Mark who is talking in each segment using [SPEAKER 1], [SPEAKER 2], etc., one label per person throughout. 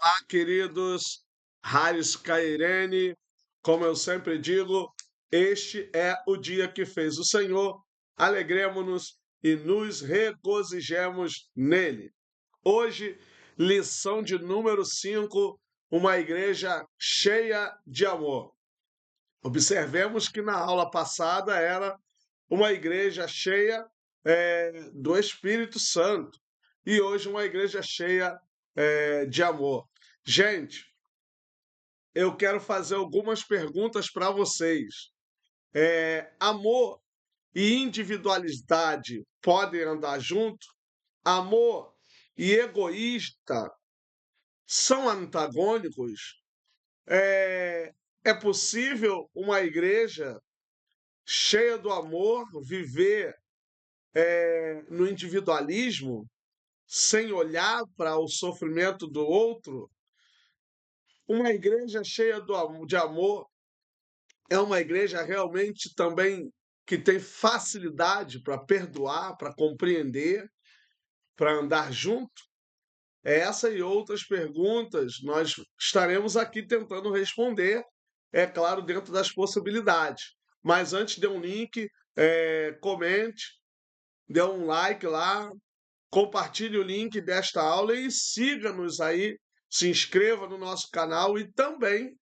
[SPEAKER 1] Olá, queridos Haris Cairene, como eu sempre digo, este é o dia que fez o Senhor, alegremo-nos e nos regozijemos nele. Hoje, lição de número 5, uma igreja cheia de amor. Observemos que na aula passada era uma igreja cheia do Espírito Santo e hoje uma igreja cheia de amor. Gente, eu quero fazer algumas perguntas para vocês. Amor e individualidade podem andar junto? Amor e egoísta são antagônicos? É, é possível uma igreja cheia do amor viver no individualismo sem olhar para o sofrimento do outro? Uma igreja cheia de amor é uma igreja realmente também que tem facilidade para perdoar, para compreender, para andar junto? Essa e outras perguntas nós estaremos aqui tentando responder, é claro, dentro das possibilidades. Mas antes, dê um link, comente, dê um like lá, compartilhe o link desta aula e siga-nos aí, se inscreva no nosso canal e também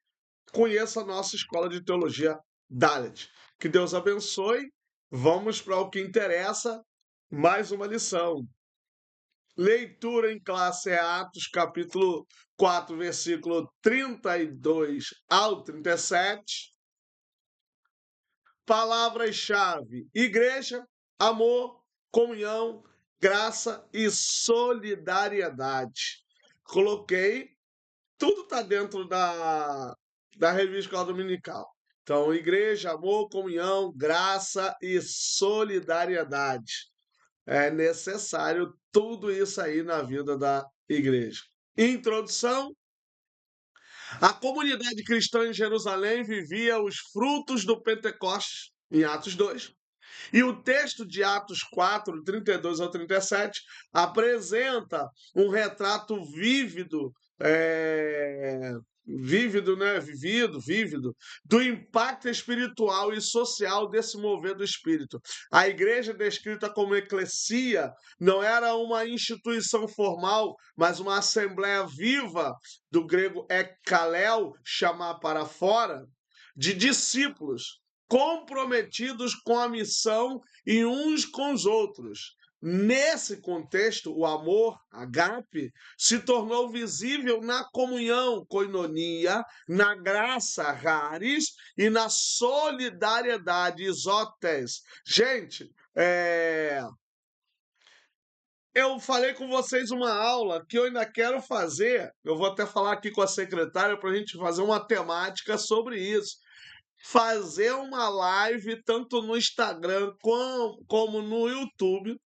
[SPEAKER 1] conheça a nossa Escola de Teologia Dalet. Que Deus abençoe. Vamos para o que interessa, mais uma lição. Leitura em classe é Atos, capítulo 4, versículo 32 ao 37. Palavras-chave: igreja, amor, comunhão, graça e solidariedade. Coloquei, tudo está dentro da revista Escola Dominical. Então, igreja, amor, comunhão, graça e solidariedade. É necessário tudo isso aí na vida da igreja. Introdução: a comunidade cristã em Jerusalém vivia os frutos do Pentecostes, em Atos 2. E o texto de Atos 4, 32 ao 37, apresenta um retrato vívido, né? Vívido, do impacto espiritual e social desse mover do Espírito. A igreja descrita como eclesia não era uma instituição formal, mas uma assembleia viva, do grego ekkalel, chamar para fora, de discípulos comprometidos com a missão e uns com os outros. Nesse contexto, o amor, agape, se tornou visível na comunhão, koinonia, na graça, charis, e na solidariedade, isotes. Gente, eu falei com vocês uma aula que eu ainda quero fazer. Eu vou até falar aqui com a secretária para a gente fazer uma temática sobre isso. Fazer uma live tanto no Instagram como no YouTube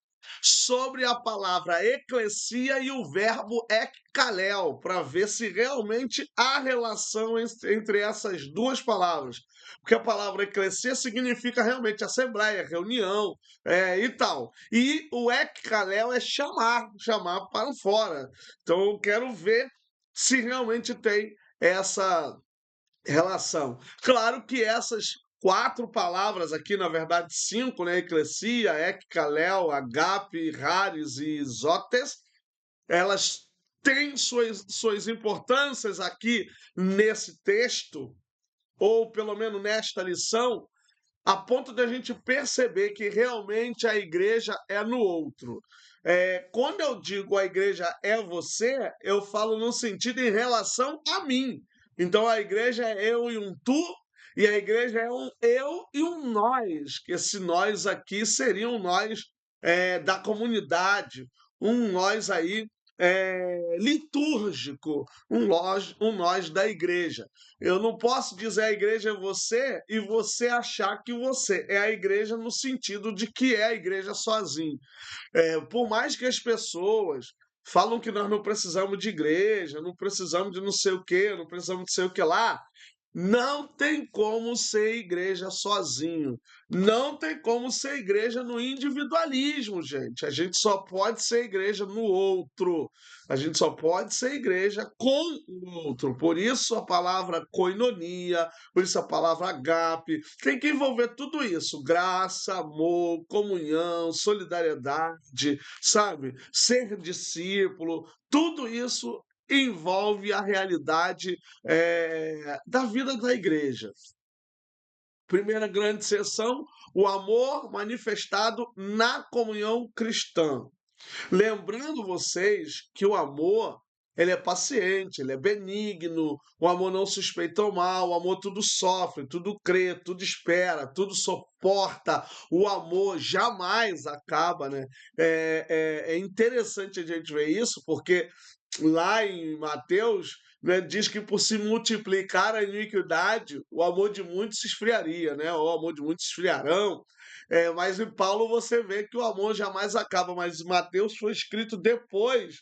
[SPEAKER 1] sobre a palavra eclesia e o verbo ekkalel, para ver se realmente há relação entre essas duas palavras. Porque a palavra eclesia significa realmente assembleia, reunião e tal. E o ekkalel é chamar para fora. Então eu quero ver se realmente tem essa relação. Claro que essas quatro palavras aqui, na verdade cinco, né? Eclesia, ekkalel, agape, charis e zotes, elas têm suas importâncias aqui nesse texto, ou pelo menos nesta lição, a ponto de a gente perceber que realmente a igreja é no outro. Quando eu digo a igreja é você, eu falo no sentido em relação a mim. Então a igreja é eu e um tu, e a igreja é um eu e um nós, que esse nós aqui seria um nós da comunidade, um nós aí litúrgico, um nós da igreja. Eu não posso dizer a igreja é você e você achar que você é a igreja no sentido de que é a igreja sozinho. Por mais que as pessoas falam que nós não precisamos de igreja, não precisamos de não sei o quê, não precisamos de sei o que lá, Não tem como ser igreja sozinho. Não tem como ser igreja no individualismo, gente. A gente só pode ser igreja no outro. A gente só pode ser igreja com o outro. Por isso a palavra koinonia, por isso a palavra agape. Tem que envolver tudo isso: graça, amor, comunhão, solidariedade, sabe? Ser discípulo. Tudo isso envolve a realidade da vida da igreja. Primeira grande seção, o amor manifestado na comunhão cristã. Lembrando vocês que o amor, ele é paciente, ele é benigno, o amor não suspeita o mal, o amor tudo sofre, tudo crê, tudo espera, tudo suporta, o amor jamais acaba, né? É interessante a gente ver isso, porque lá em Mateus, né, diz que por se multiplicar a iniquidade, o amor de muitos se esfriaria, né? O amor de muitos esfriarão. Mas em Paulo você vê que o amor jamais acaba, mas Mateus foi escrito depois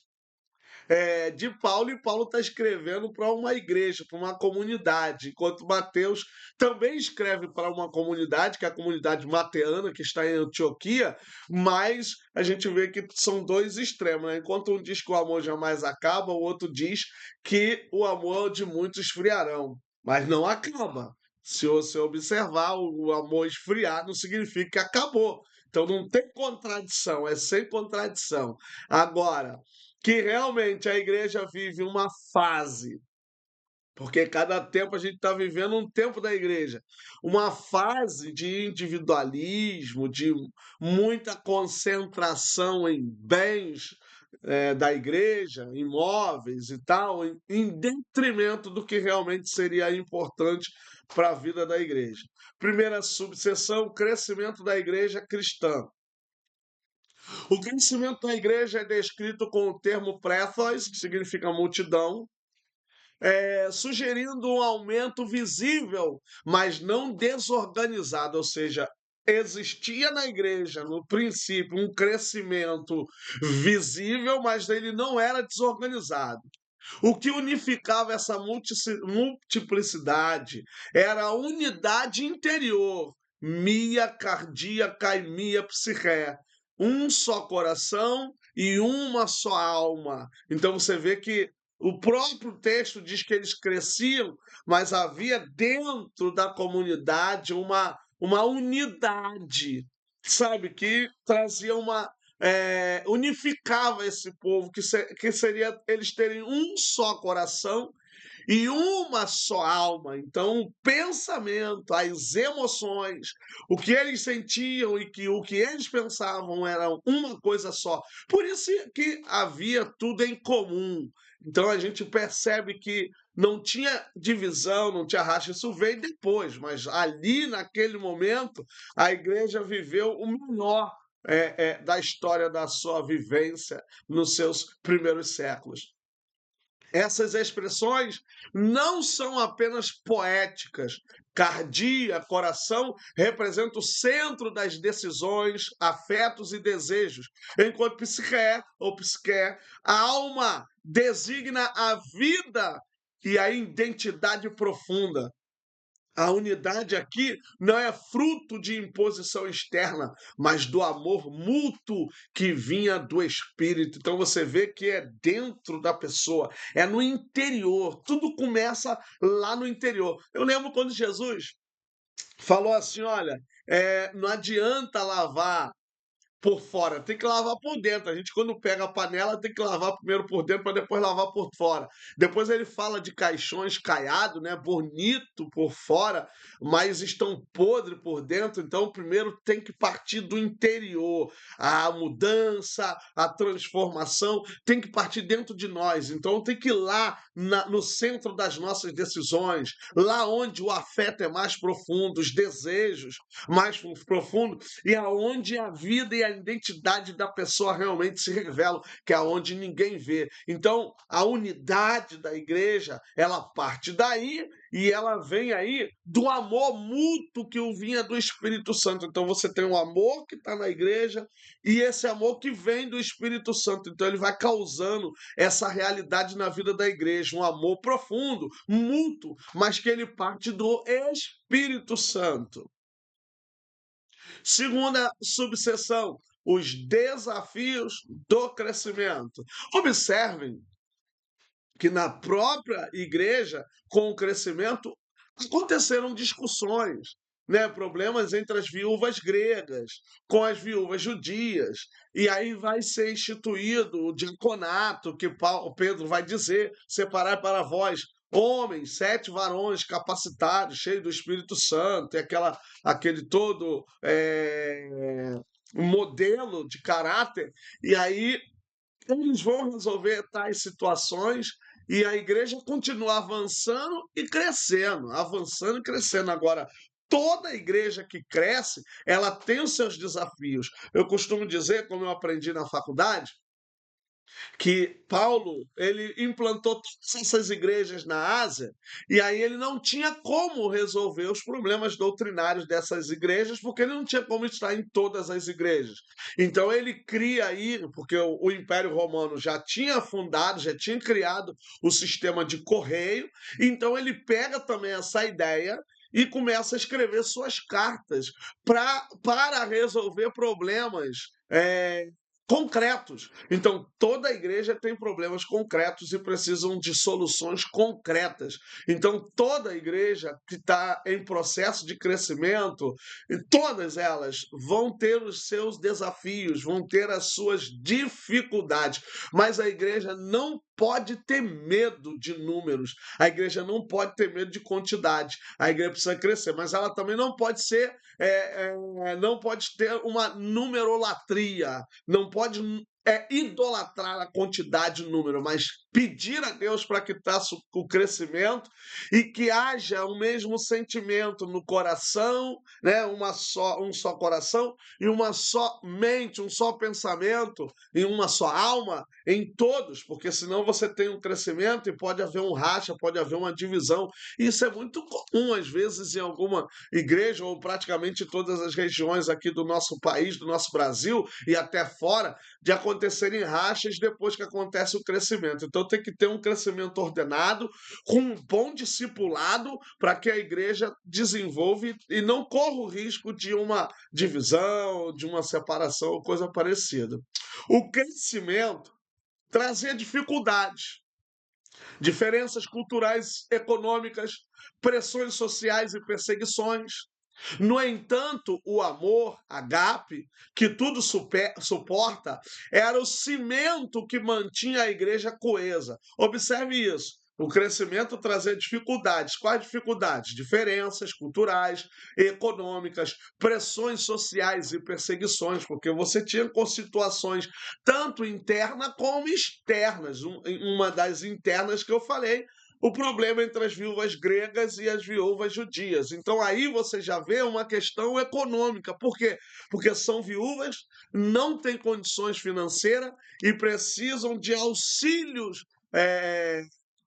[SPEAKER 1] de Paulo, e Paulo está escrevendo para uma igreja, para uma comunidade, enquanto Mateus também escreve para uma comunidade, que é a comunidade mateana, que está em Antioquia, mas a gente vê que são dois extremos, né? Enquanto um diz que o amor jamais acaba, o outro diz que o amor de muitos esfriarão, mas não acaba. Se você observar, o amor esfriar não significa que acabou. Então não tem contradição, é sem contradição. Agora, que realmente a igreja vive uma fase, porque cada tempo a gente está vivendo um tempo da igreja, uma fase de individualismo, de muita concentração em bens da igreja, imóveis e tal, em detrimento do que realmente seria importante para a vida da igreja. Primeira subseção, crescimento da igreja cristã. O crescimento da igreja é descrito com o termo préthos, que significa multidão, sugerindo um aumento visível, mas não desorganizado, ou seja, existia na igreja, no princípio, um crescimento visível, mas ele não era desorganizado. O que unificava essa multiplicidade era a unidade interior, mia, cardia, caimia, psiché, um só coração e uma só alma. Então você vê que o próprio texto diz que eles cresciam, mas havia dentro da comunidade uma unidade, sabe, que trazia unificava esse povo, que seria eles terem um só coração e uma só alma. Então, o pensamento, as emoções, o que eles sentiam e o que eles pensavam era uma coisa só. Por isso que havia tudo em comum. Então, a gente percebe que não tinha divisão, não tinha racha. Isso veio depois, mas ali, naquele momento, a igreja viveu o menor da história da sua vivência nos seus primeiros séculos. Essas expressões não são apenas poéticas. Cardia, coração, representa o centro das decisões, afetos e desejos, enquanto psique, ou psique, a alma designa a vida e a identidade profunda. A unidade aqui não é fruto de imposição externa, mas do amor mútuo que vinha do Espírito. Então você vê que é dentro da pessoa, é no interior. Tudo começa lá no interior. Eu lembro quando Jesus falou assim: olha, não adianta lavar por fora, tem que lavar por dentro. A gente, quando pega a panela, tem que lavar primeiro por dentro para depois lavar por fora. Depois ele fala de caixões caiados, né? Bonito por fora, mas estão podres por dentro. Então, primeiro tem que partir do interior. A mudança, a transformação tem que partir dentro de nós. Então, tem que ir lá no centro das nossas decisões, lá onde o afeto é mais profundo, os desejos mais profundos, e aonde a vida e a identidade da pessoa realmente se revela, que é onde ninguém vê. Então, a unidade da igreja, ela parte daí e ela vem aí do amor mútuo que vinha do Espírito Santo. Então, você tem um amor que está na igreja e esse amor que vem do Espírito Santo. Então, ele vai causando essa realidade na vida da igreja, um amor profundo, mútuo, mas que ele parte do Espírito Santo. Segunda subseção, os desafios do crescimento. Observem que na própria igreja, com o crescimento, aconteceram discussões, né? Problemas entre as viúvas gregas com as viúvas judias. E aí vai ser instituído o diaconato, que Pedro vai dizer: separai para vós homens, 7 varões capacitados, cheios do Espírito Santo, e aquele todo modelo de caráter. E aí eles vão resolver tais situações e a igreja continua avançando e crescendo, avançando e crescendo. Agora, toda igreja que cresce, ela tem os seus desafios. Eu costumo dizer, como eu aprendi na faculdade, que Paulo ele implantou todas essas igrejas na Ásia e aí ele não tinha como resolver os problemas doutrinários dessas igrejas porque ele não tinha como estar em todas as igrejas. Então ele cria aí, porque o Império Romano já tinha fundado, já tinha criado o sistema de correio, então ele pega também essa ideia e começa a escrever suas cartas para resolver problemas concretos. Então, toda a igreja tem problemas concretos e precisam de soluções concretas. Então, toda a igreja que está em processo de crescimento, todas elas vão ter os seus desafios, vão ter as suas dificuldades, mas a igreja não pode ter medo de números, a igreja não pode ter medo de quantidade, a igreja precisa crescer, mas ela também não pode ser, não pode ter uma numerolatria, não pode idolatrar a quantidade e o número, mas pedir a Deus para que faça o crescimento e que haja o mesmo sentimento no coração, né? Um só coração e uma só mente, um só pensamento e uma só alma em todos, porque senão você tem um crescimento e pode haver um racha, pode haver uma divisão. E isso é muito comum, às vezes, em alguma igreja ou praticamente em todas as regiões aqui do nosso país, do nosso Brasil e até fora, de acontecerem rachas depois que acontece o crescimento. Então tem que ter um crescimento ordenado, com um bom discipulado, para que a igreja desenvolva e não corra o risco de uma divisão, de uma separação ou coisa parecida. O crescimento trazia dificuldades, diferenças culturais, econômicas, pressões sociais e perseguições. No entanto, o amor, agape, que tudo suporta, era o cimento que mantinha a igreja coesa. Observe isso. O crescimento trazia dificuldades. Quais dificuldades? Diferenças culturais, econômicas, pressões sociais e perseguições, porque você tinha situações tanto internas como externas. Uma das internas que eu falei, o problema entre as viúvas gregas e as viúvas judias. Então aí você já vê uma questão econômica. Por quê? Porque são viúvas, não têm condições financeiras e precisam de auxílios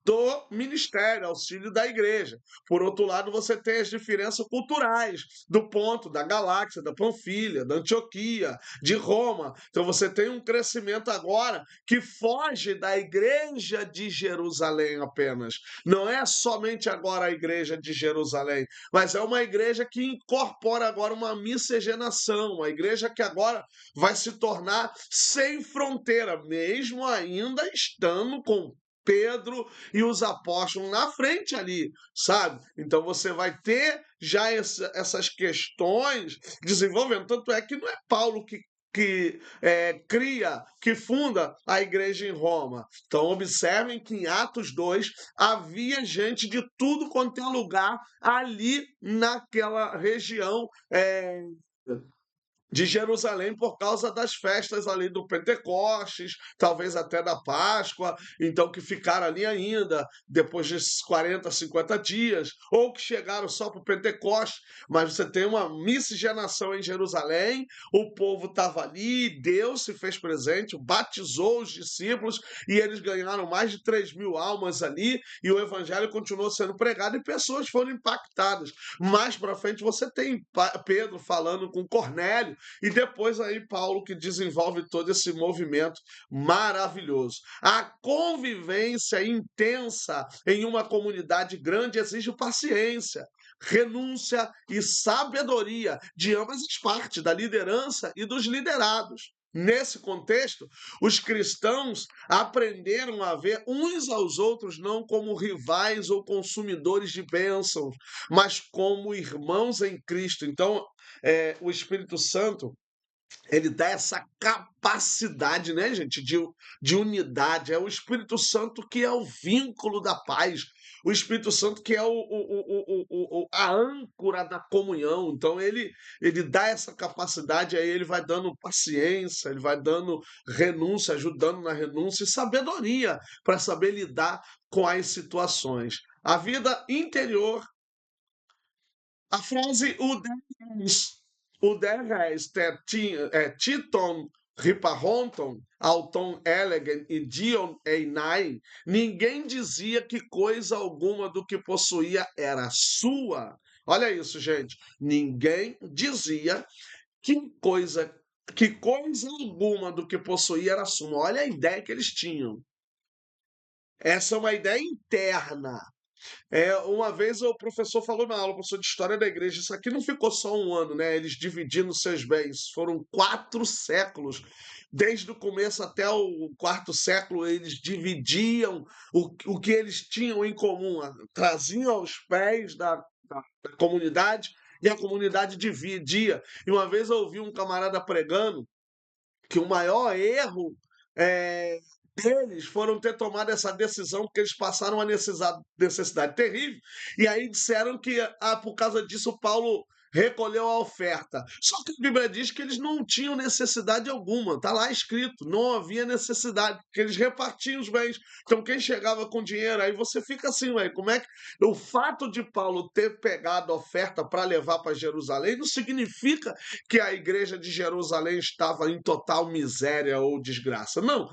[SPEAKER 1] do ministério, auxílio da igreja. Por outro lado, você tem as diferenças culturais do Ponto, da Galáxia, da Panfilha, da Antioquia, de Roma. Então você tem um crescimento agora que foge da igreja de Jerusalém apenas. Não é somente agora a igreja de Jerusalém, mas é uma igreja que incorpora agora uma miscigenação, uma igreja que agora vai se tornar sem fronteira, mesmo ainda estando com Pedro e os apóstolos na frente ali, sabe? Então você vai ter já essas questões desenvolvendo. Tanto é que não é Paulo que cria, que funda a igreja em Roma. Então, observem que em Atos 2 havia gente de tudo quanto é lugar ali naquela região de Jerusalém por causa das festas ali do Pentecostes, talvez até da Páscoa, então que ficaram ali ainda, depois desses 40, 50 dias, ou que chegaram só para o Pentecostes, mas você tem uma miscigenação em Jerusalém, o povo estava ali, Deus se fez presente, batizou os discípulos, e eles ganharam mais de 3.000 almas ali, e o evangelho continuou sendo pregado, e pessoas foram impactadas. Mais para frente você tem Pedro falando com Cornélio, e depois aí Paulo que desenvolve todo esse movimento maravilhoso. A convivência intensa em uma comunidade grande exige paciência, renúncia e sabedoria de ambas as partes, da liderança e dos liderados. Nesse contexto, os cristãos aprenderam a ver uns aos outros não como rivais ou consumidores de bênçãos, mas como irmãos em Cristo. Então, o Espírito Santo ele dá essa capacidade, né, gente, de unidade. É o Espírito Santo que é o vínculo da paz. O Espírito Santo que é a âncora da comunhão. Então, ele dá essa capacidade, aí ele vai dando paciência, ele vai dando renúncia, ajudando na renúncia e sabedoria para saber lidar com as situações. A vida interior, a frase o 10 Titon Riparonton, Auton Elegant e Dion Einai, ninguém dizia que coisa alguma do que possuía era sua. Olha isso, gente. Ninguém dizia que coisa, que coisa alguma do que possuía era sua. Olha a ideia que eles tinham. Essa é uma ideia interna. Uma vez o professor falou na aula, o professor de história da igreja, isso aqui não ficou só um ano, né? Eles dividindo seus bens, foram 4 séculos. Desde o começo até o quarto século, eles dividiam o que eles tinham em comum, traziam aos pés da comunidade e a comunidade dividia. E uma vez eu ouvi um camarada pregando que o maior erro é, deles foram ter tomado essa decisão porque eles passaram uma necessidade terrível. E aí disseram que, por causa disso, Paulo recolheu a oferta. Só que a Bíblia diz que eles não tinham necessidade alguma. Está lá escrito, não havia necessidade, porque eles repartiam os bens. Então, quem chegava com dinheiro, aí você fica assim, ué, como é que. O fato de Paulo ter pegado a oferta para levar para Jerusalém não significa que a igreja de Jerusalém estava em total miséria ou desgraça. Não,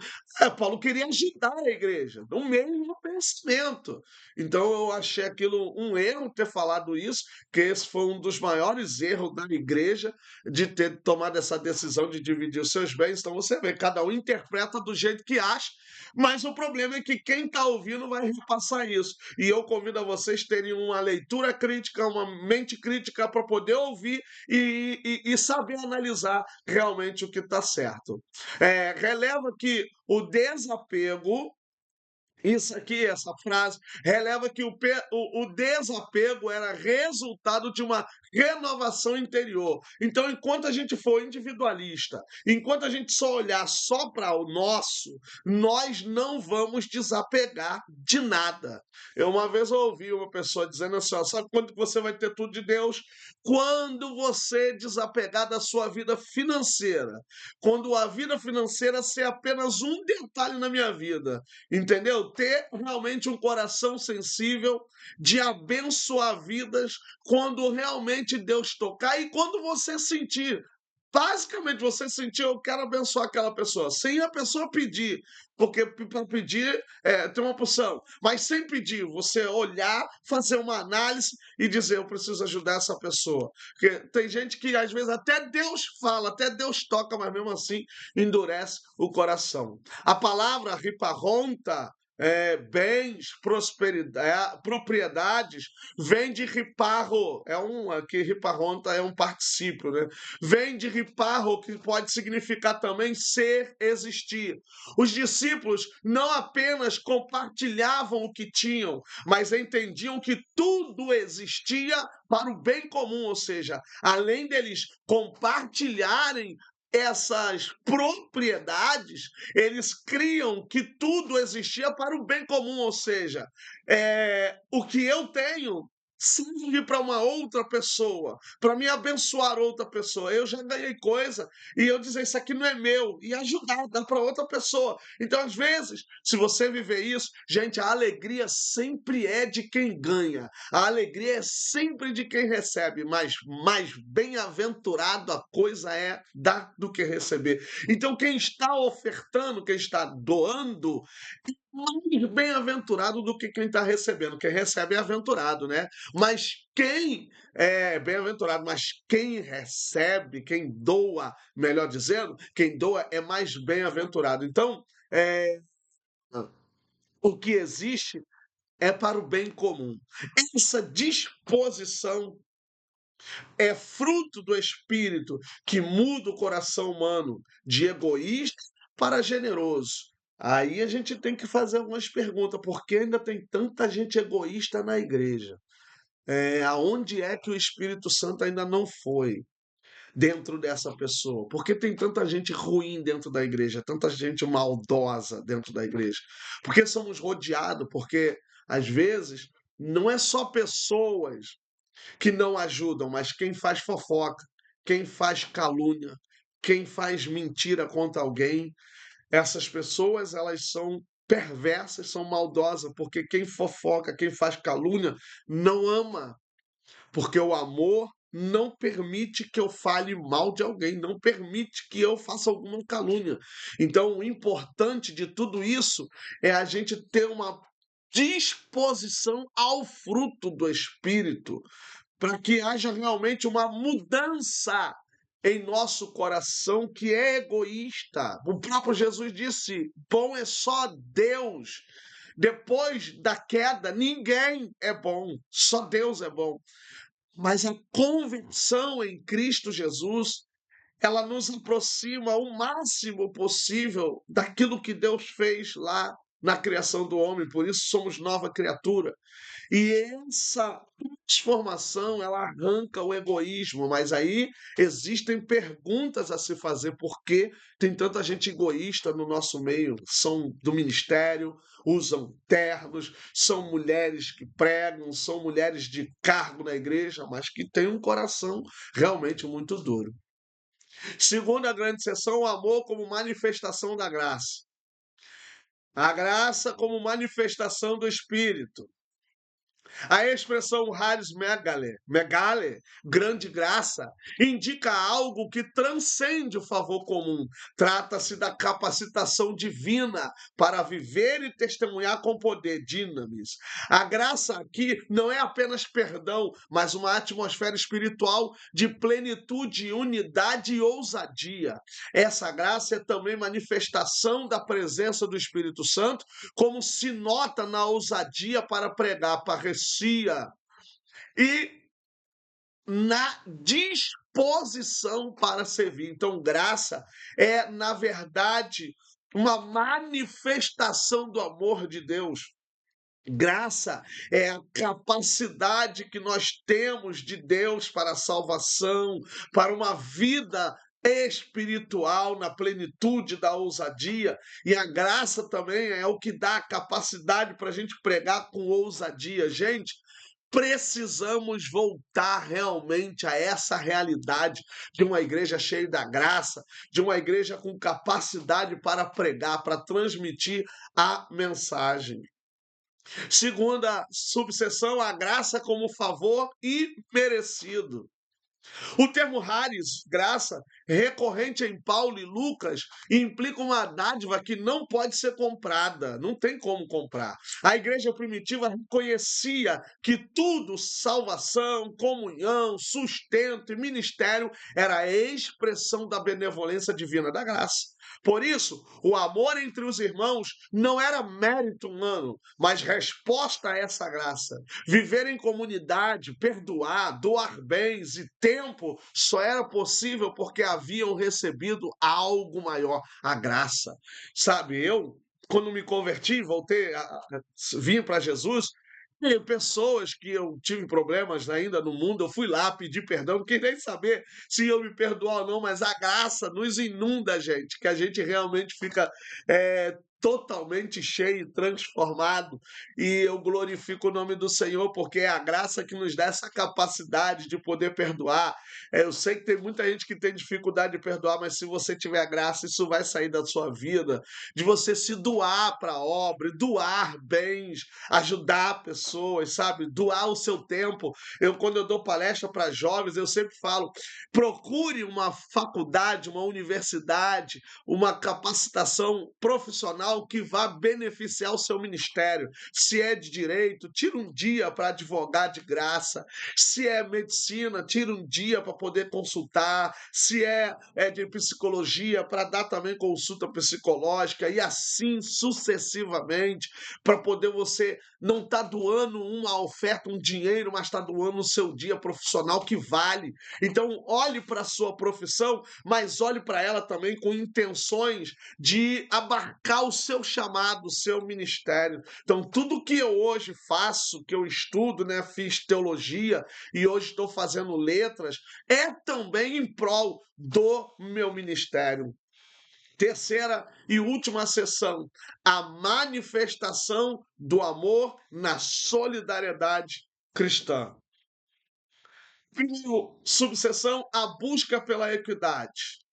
[SPEAKER 1] Paulo queria ajudar a igreja, no mesmo pensamento. Então eu achei aquilo um erro ter falado isso, que esse foi um dos maiores erros da igreja, de ter tomado essa decisão de dividir os seus bens. Então você vê, cada um interpreta do jeito que acha, mas o problema é que quem está ouvindo vai repassar isso. E eu convido a vocês terem uma leitura crítica, uma mente crítica para poder ouvir e saber analisar realmente o que está certo. Releva que o desapego, isso aqui, essa frase, releva que o desapego era resultado de uma renovação interior. Então, enquanto a gente for individualista, enquanto a gente só olhar só para o nosso, nós não vamos desapegar de nada. Uma vez eu ouvi uma pessoa dizendo assim, ó, sabe quando você vai ter tudo de Deus? Quando você desapegar da sua vida financeira. Quando a vida financeira ser apenas um detalhe na minha vida. Entendeu? Ter realmente um coração sensível de abençoar vidas quando realmente Deus tocar e quando você sentir. Basicamente, você sentir, eu quero abençoar aquela pessoa, sem a pessoa pedir, porque para pedir tem uma porção, mas sem pedir, você olhar, fazer uma análise e dizer, eu preciso ajudar essa pessoa. Porque tem gente que às vezes até Deus fala, até Deus toca, mas mesmo assim endurece o coração. A palavra riparonta, bens, prosperidade, propriedades, vem de riparro, aqui riparonta é um particípio, né? Vem de riparro, que pode significar também ser, existir. Os discípulos não apenas compartilhavam o que tinham, mas entendiam que tudo existia para o bem comum, ou seja, além deles compartilharem essas propriedades, eles criam que tudo existia para o bem comum, ou seja, o que eu tenho serve para uma outra pessoa, para me abençoar outra pessoa. Eu já ganhei coisa e eu dizer isso aqui não é meu e ajudar, dar para outra pessoa. Então, às vezes, se você viver isso, gente, a alegria sempre é de quem ganha. A alegria é sempre de quem recebe, mas mais bem-aventurado a coisa é dar do que receber. Então, quem está ofertando, quem está doando, mais bem-aventurado do que quem está recebendo. Quem recebe é aventurado, né? Mas quem é bem-aventurado, mas quem recebe, quem doa, melhor dizendo, quem doa é mais bem-aventurado. Então, é, o que existe é para o bem comum. Essa disposição é fruto do Espírito que muda o coração humano de egoísta para generoso. Aí a gente tem que fazer algumas perguntas, porque ainda tem tanta gente egoísta na igreja? Aonde é que o Espírito Santo ainda não foi dentro dessa pessoa? Porque tem tanta gente ruim dentro da igreja, tanta gente maldosa dentro da igreja? Porque somos rodeados, porque às vezes não é só pessoas que não ajudam, mas quem faz fofoca, quem faz calúnia, quem faz mentira contra alguém, essas pessoas elas são perversas, são maldosas, porque quem fofoca, quem faz calúnia, não ama, porque o amor não permite que eu fale mal de alguém, não permite que eu faça alguma calúnia. Então, o importante de tudo isso é a gente ter uma disposição ao fruto do Espírito, para que haja realmente uma mudança em nosso coração que é egoísta. O próprio Jesus disse: bom é só Deus. Depois da queda, ninguém é bom, só Deus é bom. Mas a conversão em Cristo Jesus, ela nos aproxima o máximo possível daquilo que Deus fez lá na criação do homem, por isso somos nova criatura. E essa transformação, ela arranca o egoísmo, mas aí existem perguntas a se fazer, por que tem tanta gente egoísta no nosso meio? São do ministério, usam ternos, são mulheres que pregam, são mulheres de cargo na igreja, mas que têm um coração realmente muito duro. Segunda grande seção, o amor como manifestação da graça. A graça como manifestação do Espírito. A expressão Haris Megale, grande graça, indica algo que transcende o favor comum. Trata-se da capacitação divina para viver e testemunhar com poder, dinamis. A graça aqui não é apenas perdão, mas uma atmosfera espiritual de plenitude, unidade e ousadia. Essa graça é também manifestação da presença do Espírito Santo, como se nota na ousadia para pregar, parrecia, e na disposição para servir. Então, graça é, na verdade, uma manifestação do amor de Deus. Graça é a capacidade que nós temos de Deus para a salvação, para uma vida espiritual na plenitude da ousadia, e a graça também é o que dá a capacidade para a gente pregar com ousadia. Gente, precisamos voltar realmente a essa realidade de uma igreja cheia da graça, de uma igreja com capacidade para pregar, para transmitir a mensagem. Segunda subseção, a graça como favor imerecido. O termo haris, graça, recorrente em Paulo e Lucas, implica uma dádiva que não pode ser comprada, não tem como comprar. A igreja primitiva reconhecia que tudo, salvação, comunhão, sustento e ministério, era a expressão da benevolência divina, da graça. Por isso, o amor entre os irmãos não era mérito humano, mas resposta a essa graça. Viver em comunidade, perdoar, doar bens e tempo só era possível porque haviam recebido algo maior, a graça. Sabe, eu, quando me converti, vim para Jesus. E pessoas que eu tive problemas ainda no mundo, eu fui lá pedir perdão, não queria nem saber se eu me perdoar ou não, mas a graça nos inunda, gente, que a gente realmente fica totalmente cheio e transformado. E eu glorifico o nome do Senhor, porque é a graça que nos dá essa capacidade de poder perdoar. Eu sei que tem muita gente que tem dificuldade de perdoar, mas se você tiver a graça, isso vai sair da sua vida, de você se doar para a obra, doar bens, ajudar pessoas, sabe? Doar o seu tempo. Quando eu dou palestra para jovens, eu sempre falo: procure uma faculdade, uma universidade, uma capacitação profissional que vá beneficiar o seu ministério. Se é de direito, tira um dia para advogar de graça. Se é medicina, tira um dia para poder consultar. Se é de psicologia, para dar também consulta psicológica e assim sucessivamente, para poder você não estar doando uma oferta, um dinheiro, mas estar doando o seu dia profissional que vale. Então, olhe para a sua profissão, mas olhe para ela também com intenções de abarcar o seu chamado, o seu ministério. Então, tudo que eu hoje faço, que eu estudo, né, fiz teologia e hoje estou fazendo letras, é também em prol do meu ministério. Terceira e última sessão, a manifestação do amor na solidariedade cristã. Primeiro, subseção, a busca pela equidade.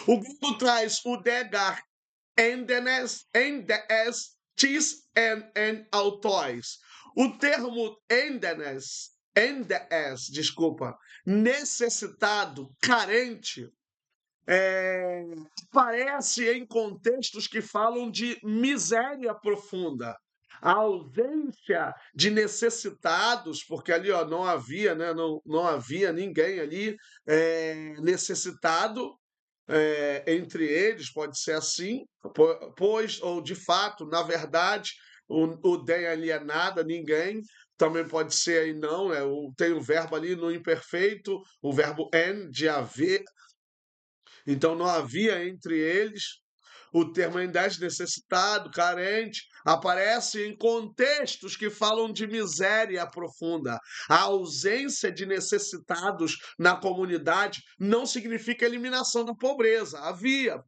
[SPEAKER 1] O grupo traz o degar, endes, tis en autois. O termo desculpa, necessitado, carente, aparece em contextos que falam de miséria profunda. A ausência de necessitados, porque ali não havia, né, não havia ninguém ali necessitado, entre eles, pode ser assim, pois, ou de fato, na verdade, o den ali é nada, ninguém, também pode ser aí não, tem o verbo ali no imperfeito, o verbo en, de haver, então não havia entre eles. O termo ainda necessitado, carente, aparece em contextos que falam de miséria profunda. A ausência de necessitados na comunidade não significa eliminação da pobreza. Havia,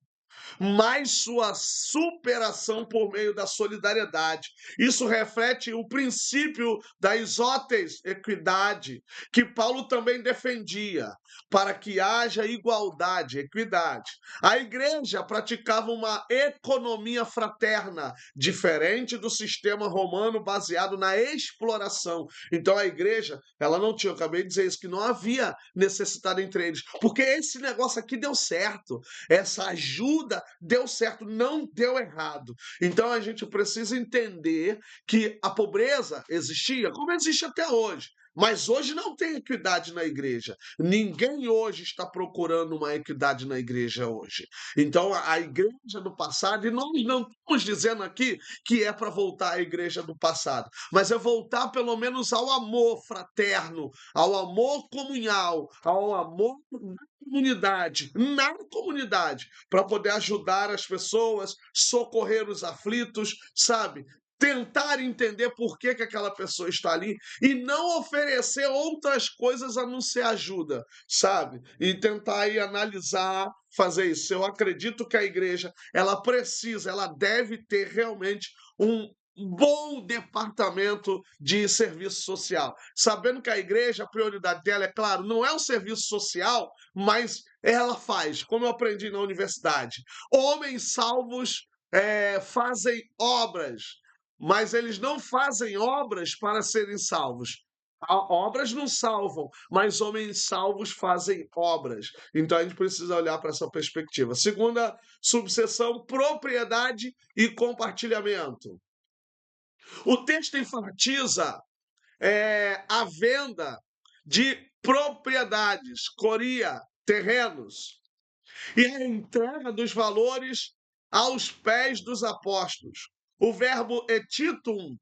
[SPEAKER 1] mas sua superação por meio da solidariedade. Isso reflete o princípio da isóteis, equidade, que Paulo também defendia, para que haja igualdade, equidade. A igreja praticava uma economia fraterna, diferente do sistema romano baseado na exploração. Então a igreja, ela não tinha, eu acabei de dizer isso, que não havia necessidade entre eles, porque esse negócio aqui deu certo. Essa ajuda deu certo, não deu errado. Então a gente precisa entender que a pobreza existia, como existe até hoje. Mas hoje não tem equidade na igreja. Ninguém hoje está procurando uma equidade na igreja hoje. Então a igreja do passado, e nós não estamos dizendo aqui que é para voltar à igreja do passado, mas é voltar pelo menos ao amor fraterno, ao amor comunhal, ao amor na comunidade, para poder ajudar as pessoas, socorrer os aflitos, sabe? Tentar entender por que aquela pessoa está ali e não oferecer outras coisas a não ser ajuda, sabe? E tentar aí analisar, fazer isso. Eu acredito que a igreja, ela precisa, ela deve ter realmente um bom departamento de serviço social, sabendo que a igreja, a prioridade dela, é claro, não é o serviço social, mas ela faz, como eu aprendi na universidade. Homens salvos fazem obras, mas eles não fazem obras para serem salvos. Obras não salvam, mas homens salvos fazem obras. Então a gente precisa olhar para essa perspectiva. Segunda subseção, propriedade e compartilhamento. O texto enfatiza a venda de propriedades, coria, terrenos, e a entrega dos valores aos pés dos apóstolos. O verbo etitum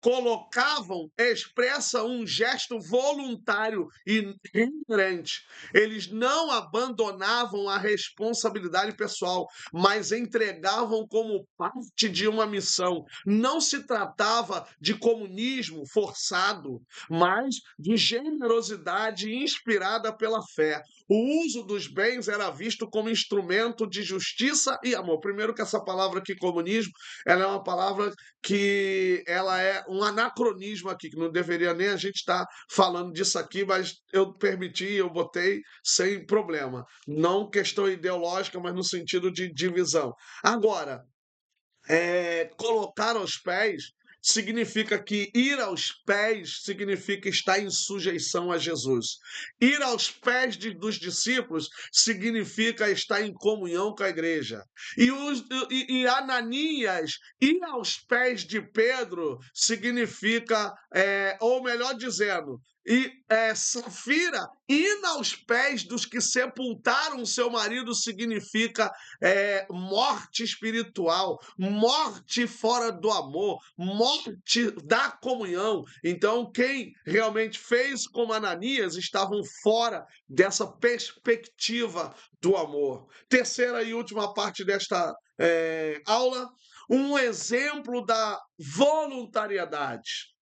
[SPEAKER 1] colocavam, expressa um gesto voluntário e inerente. Eles não abandonavam a responsabilidade pessoal, mas entregavam como parte de uma missão. Não se tratava de comunismo forçado, mas de generosidade inspirada pela fé. O uso dos bens era visto como instrumento de justiça e amor. Primeiro que essa palavra aqui, comunismo, ela é uma palavra que ela é um anacronismo aqui, que não deveria nem a gente estar falando disso aqui, mas eu permiti, eu botei sem problema. Não questão ideológica, mas no sentido de divisão. Agora, colocar aos pés significa que ir aos pés significa estar em sujeição a Jesus. Ir aos pés dos discípulos significa estar em comunhão com a igreja. E Ananias ir aos pés de Pedro significa, ou melhor dizendo, Safira, ir aos pés dos que sepultaram seu marido significa morte espiritual, morte fora do amor, morte da comunhão. Então, quem realmente fez como Ananias estavam fora dessa perspectiva do amor. Terceira e última parte desta aula, um exemplo da voluntariedade.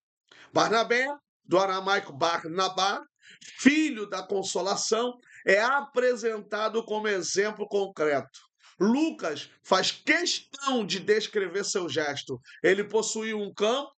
[SPEAKER 1] Barnabé, do aramaico Barnabá, filho da consolação, é apresentado como exemplo concreto. Lucas faz questão de descrever seu gesto. Ele possuía um campo,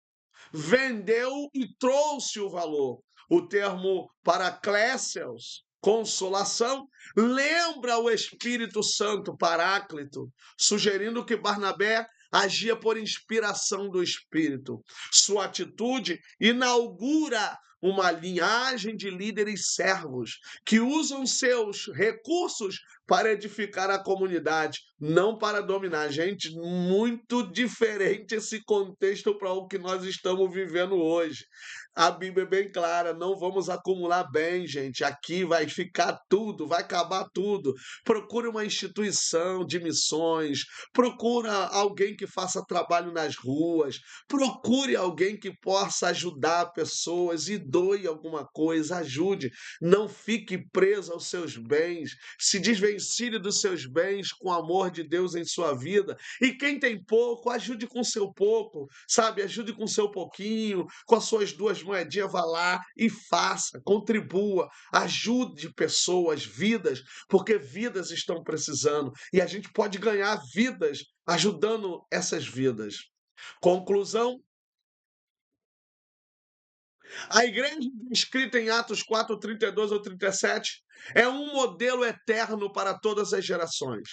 [SPEAKER 1] vendeu e trouxe o valor. O termo paraklésios, consolação, lembra o Espírito Santo, Paráclito, sugerindo que Barnabé agia por inspiração do Espírito. Sua atitude inaugura uma linhagem de líderes servos que usam seus recursos para edificar a comunidade, não para dominar. Gente, muito diferente esse contexto para o que nós estamos vivendo hoje. A Bíblia é bem clara, não vamos acumular bem, gente. Aqui vai ficar tudo, vai acabar tudo. Procure uma instituição de missões, procura alguém que faça trabalho nas ruas, procure alguém que possa ajudar pessoas e doe alguma coisa, ajude. Não fique preso aos seus bens, se desvencilhe dos seus bens com o amor de Deus em sua vida. E quem tem pouco, ajude com seu pouco, sabe? Ajude com seu pouquinho, com as suas duas moedinhas, vá lá e faça, contribua, ajude pessoas, vidas, porque vidas estão precisando e a gente pode ganhar vidas ajudando essas vidas. Conclusão: a igreja escrita em Atos 4, 32 ou 37 é um modelo eterno para todas as gerações.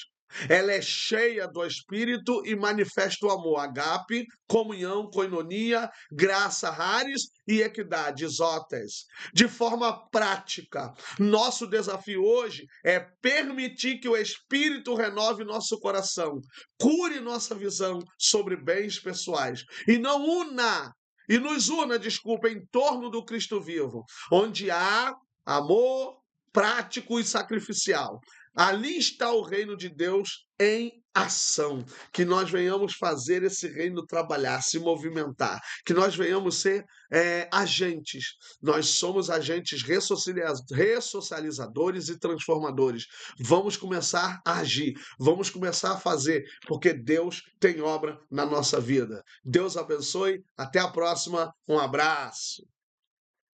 [SPEAKER 1] Ela é cheia do Espírito e manifesta o amor, agape, comunhão, koinonia, graça, haris e equidade, isótes. De forma prática, nosso desafio hoje é permitir que o Espírito renove nosso coração, cure nossa visão sobre bens pessoais e nos una, desculpa, em torno do Cristo vivo, onde há amor prático e sacrificial. Ali está o reino de Deus em ação. Que nós venhamos fazer esse reino trabalhar, se movimentar. Que nós venhamos ser agentes. Nós somos agentes ressocializadores e transformadores. Vamos começar a agir. Vamos começar a fazer, porque Deus tem obra na nossa vida. Deus abençoe. Até a próxima. Um abraço.